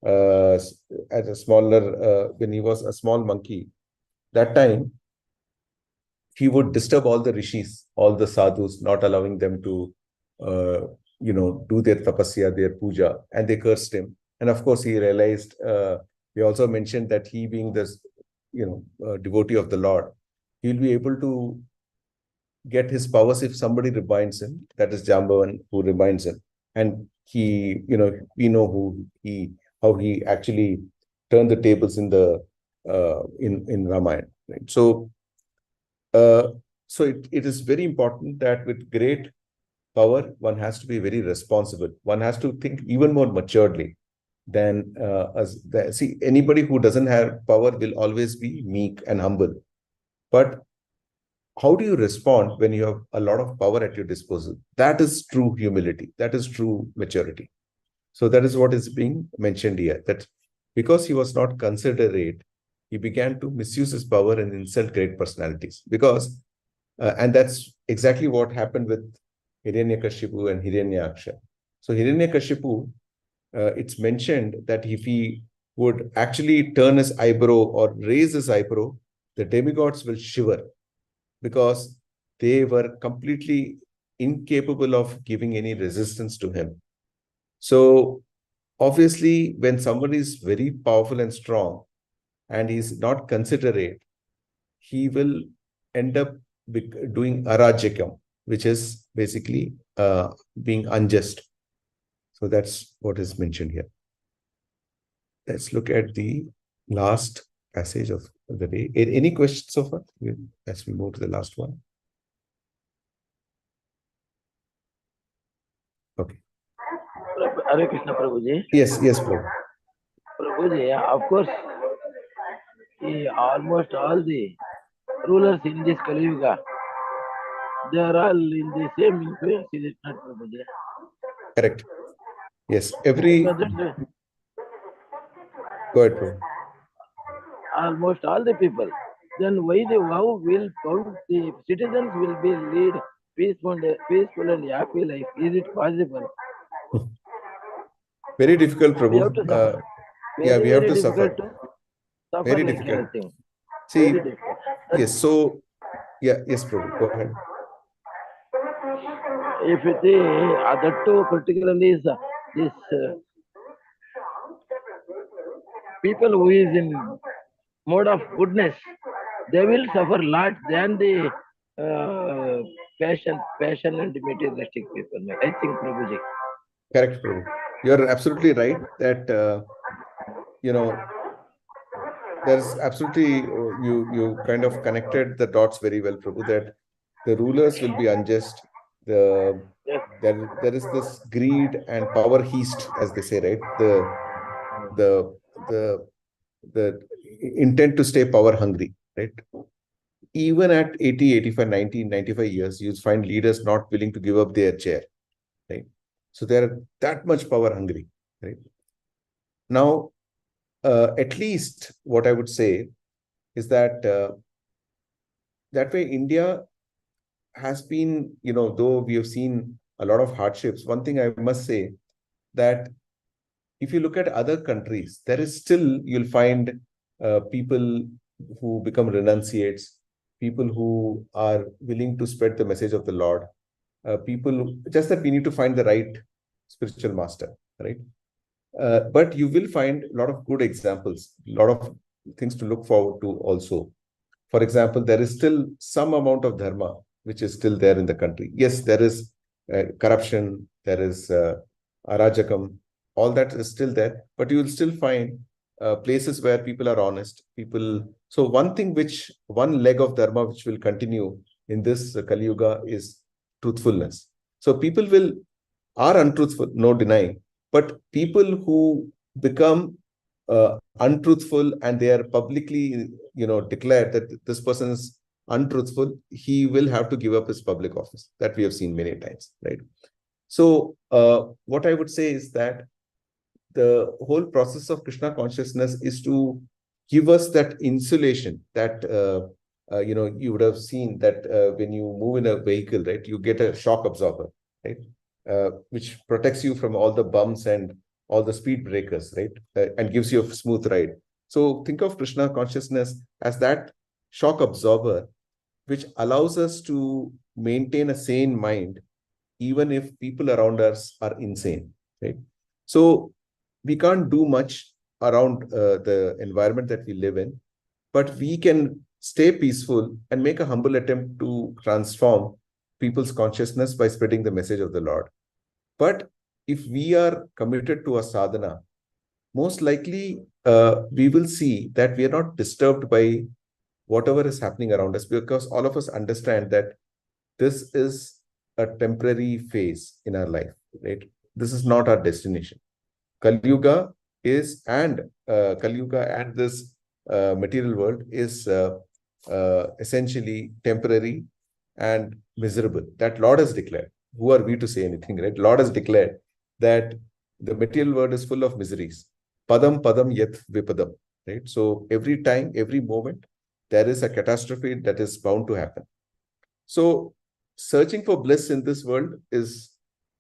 at a smaller, when he was a small monkey. That time, he would disturb all the rishis, all the sadhus, not allowing them to, do their tapasya, their puja, and they cursed him. And of course, he realized, we also mentioned that he being this, devotee of the Lord, he'll be able to get his powers if somebody reminds him. That is Jambavan who reminds him. And he, we know how he actually turned the tables in the, in Ramayana. Right? So it is very important that with great power, one has to be very responsible. One has to think even more maturely than see, anybody who doesn't have power will always be meek and humble. But how do you respond when you have a lot of power at your disposal? That is true humility. That is true maturity. So that is what is being mentioned here, that because he was not considerate, he began to misuse his power and insult great personalities. Because, and that's exactly what happened with Hiranyakashipu and Hiranyaksha. So Hiranyakashipu, it's mentioned that if he would actually turn his eyebrow or raise his eyebrow, the demigods will shiver because they were completely incapable of giving any resistance to him. So obviously, when somebody is very powerful and strong and he's not considerate, he will end up doing arajakam, which is basically being unjust. So that's what is mentioned here. Let's look at the last passage of the day. Any questions so far as we move to the last one? Okay. Hare Krishna Prabhuji. Yes, Prabhu. Prabhuji, of course, almost all the rulers in this Kali Yuga, they are all in the same influence, is it not, Prabhuji? Correct. Yes, every... Go ahead, Prabhu. Almost all the people. Then how the citizens will be lead peaceful and happy life? Is it possible? Very difficult, Prabhu. We have to suffer. We have to suffer. Very difficult. See, very difficult. Yes, so, yes, Prabhu, go ahead. If it is, that too particularly is this people who is in mode of goodness, they will suffer a lot than the passion and materialistic people. I think, Prabhuji. Correct, Prabhu. You're absolutely right that, there's absolutely, you kind of connected the dots very well, Prabhu, that the rulers will be unjust. There is this greed and power heast, as they say, right? The intent to stay power hungry. right? Even at 80, 85, 90, 95 years, you find leaders not willing to give up their chair, right? So they're that much power hungry, right? Now, at least what I would say is that that way India has been, though we have seen a lot of hardships, one thing I must say that if you look at other countries, there is still, you'll find people who become renunciates, people who are willing to spread the message of the Lord, people, just that we need to find the right spiritual master, right? But you will find a lot of good examples, a lot of things to look forward to also. For example, there is still some amount of dharma which is still there in the country. Yes, there is corruption, there is arajakam, all that is still there, but you will still find places where people are honest. So one leg of dharma which will continue in this Kali Yuga is truthfulness. So people are untruthful, no denying, but people who become untruthful and they are publicly, declared that this person is untruthful, he will have to give up his public office. That we have seen many times, right? So what I would say is that the whole process of Krishna consciousness is to give us that insulation that you would have seen that when you move in a vehicle, right, you get a shock absorber, right, which protects you from all the bumps and all the speed breakers, right, and gives you a smooth ride. So think of Krishna consciousness as that shock absorber, which allows us to maintain a sane mind, even if people around us are insane, right? So we can't do much around the environment that we live in, but we can stay peaceful and make a humble attempt to transform people's consciousness by spreading the message of the Lord. But if we are committed to a sadhana, most likely we will see that we are not disturbed by whatever is happening around us, because all of us understand that this is a temporary phase in our life, right? This is not our destination. Kali Yuga and this material world is essentially temporary and miserable. That Lord has declared. Who are we to say anything, right? Lord has declared that the material world is full of miseries. Padam padam yat vipadam, right? So every time, every moment, there is a catastrophe that is bound to happen. So searching for bliss in this world is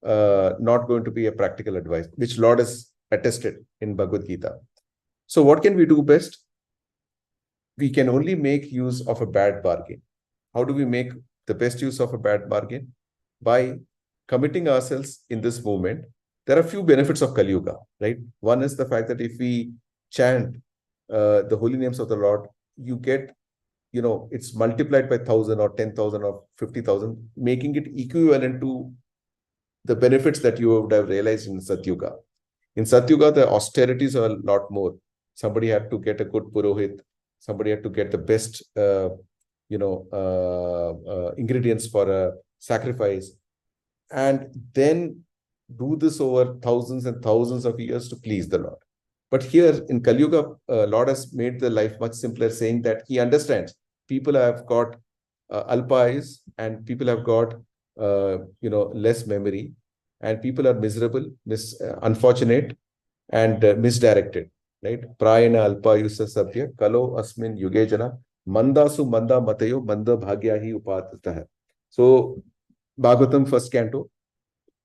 not going to be a practical advice, which Lord has attested in Bhagavad Gita. So what can we do best? We can only make use of a bad bargain. How do we make the best use of a bad bargain? By committing ourselves in this moment. There are few benefits of Kali Yuga, right? One is the fact that if we chant the holy names of the Lord, you get, it's multiplied by 1,000 or 10,000 or 50,000, making it equivalent to the benefits that you would have realized in Satyuga. In Satyuga, the austerities are a lot more. Somebody had to get a good purohit. Somebody had to get the best, ingredients for a sacrifice, and then do this over thousands and thousands of years to please the Lord. But here in Kali Yuga, Lord has made the life much simpler, saying that He understands people have got alpa eyes, and people have got less memory, and people are miserable, unfortunate, and misdirected, right? Prayana alpa yusa sabhya kalo asmin yuge jana mandasu manda matayo manda bhagya hi upaditah. So Bhagavatam first canto,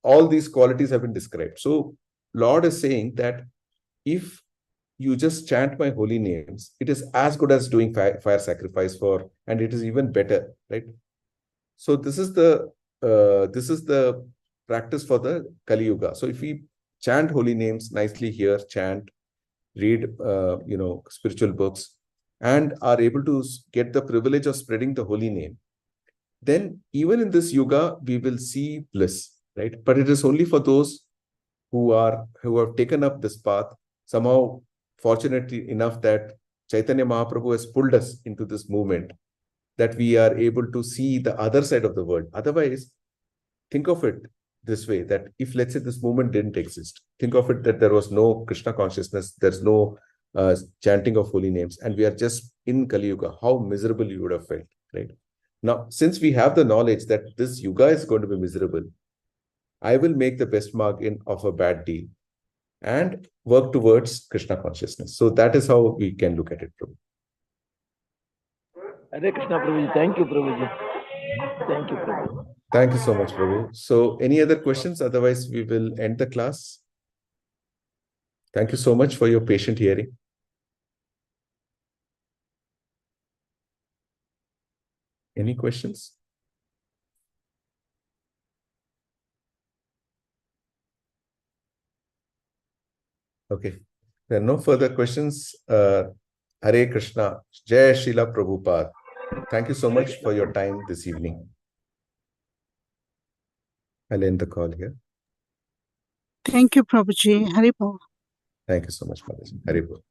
all these qualities have been described. So Lord is saying that if you just chant my holy names, it is as good as doing fire sacrifice and it is even better, right? So this is the practice for the Kali Yuga. So if we chant holy names nicely here, chant, read, spiritual books, and are able to get the privilege of spreading the holy name, then even in this yuga we will see bliss, right? But it is only for those who have taken up this path, somehow fortunately enough that Chaitanya Mahaprabhu has pulled us into this movement, that we are able to see the other side of the world. Otherwise, think of it this way, that if, let's say, this movement didn't exist, think of it that there was no Krishna consciousness, there's no chanting of holy names, and we are just in Kali Yuga, how miserable you would have felt, right? Now, since we have the knowledge that this Yuga is going to be miserable, I will make the best bargain of a bad deal and work towards Krishna consciousness. So that is how we can look at it, Prabhu. Hare Krishna, Prabhuji. Thank you, Prabhuji. Thank you, Prabhuji. Thank you so much, Prabhu. So any other questions? Otherwise, we will end the class. Thank you so much for your patient hearing. Any questions? Okay. There are no further questions. Hare Krishna. Jai Srila Prabhupada. Thank you so much for your time this evening. I'll end the call here. Thank you, Prabhuji. Haribol. Thank you so much, Motherji. Hare Bol.